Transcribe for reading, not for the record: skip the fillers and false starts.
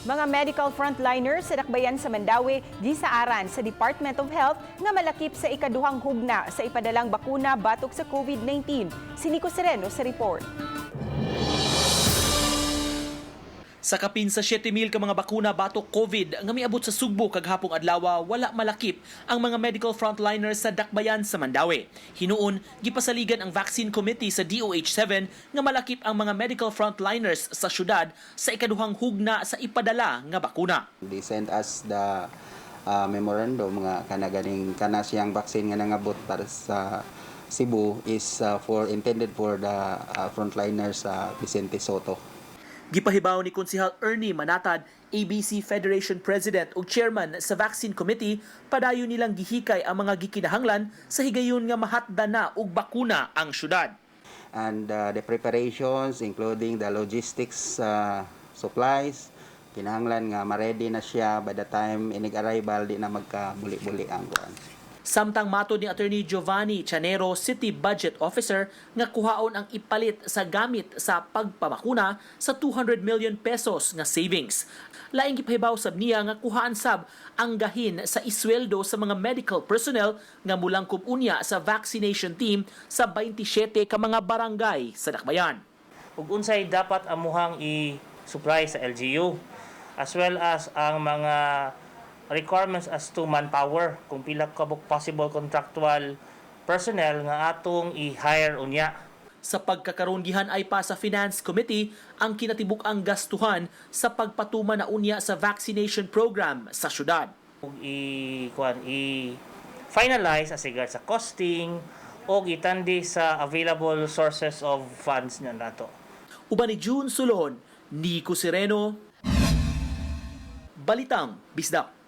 Mga medical frontliners sa dakbayan sa Mandaue, gisaaran sa Department of Health nga malakip sa Ikaduhang Hugna sa ipadalang Bakuna Batok sa COVID-19. Si Nico Sereno sa report. Sa kapin sa 7,000 ka mga bakuna batok COVID nga miabot sa Sugbo kaghapong adlaw, wala malakip ang mga medical frontliners sa dakbayan sa Mandaue. Hinuon, gipasaligan ang vaccine committee sa DOH7 nga malakip ang mga medical frontliners sa syudad sa Ikaduhang Hugna sa ipadala nga bakuna. They sent us the memorandum nga kana siyang vaccine nga nangabot para sa Cebu is intended for the frontliners sa Vicente Soto. Gipahibaw ni Konsehal Ernie Manatad, ABC Federation President ug Chairman sa Vaccine Committee, padayon nilang gihikay ang mga gikinahanglan sa higayon nga mahatda na og bakuna ang syudad. And the preparations including the logistics supplies, kinahanglan nga ma-ready na siya by the time inig-arrival di na magkabuli-buli ang kuan. Samtang matod ni Attorney Giovanni Chanero, City Budget Officer, nga kuhaon ang ipalit sa gamit sa pagpabakuna sa 200 million pesos nga savings. Laing gipahibaw sab niya nga kuhaan sab ang gahin sa isweldo sa mga medical personnel nga mulangkob unya sa vaccination team sa 27 ka mga barangay sa dakbayan. Ug unsay dapat amuhang i-supply sa LGU as well as ang mga requirements as to manpower, kung pila ka possible contractual personnel nga atong i-hire unya. Sa pagkakaroon gihan ay pa sa Finance Committee ang kinatibuk-ang gastuhan sa pagpatuma na unya sa vaccination program sa syudad. Ug i-finalize as regards sa costing o itandi sa available sources of funds na nato. Uban ni June Sulon, Nico Sereno, Balitang Bisdak.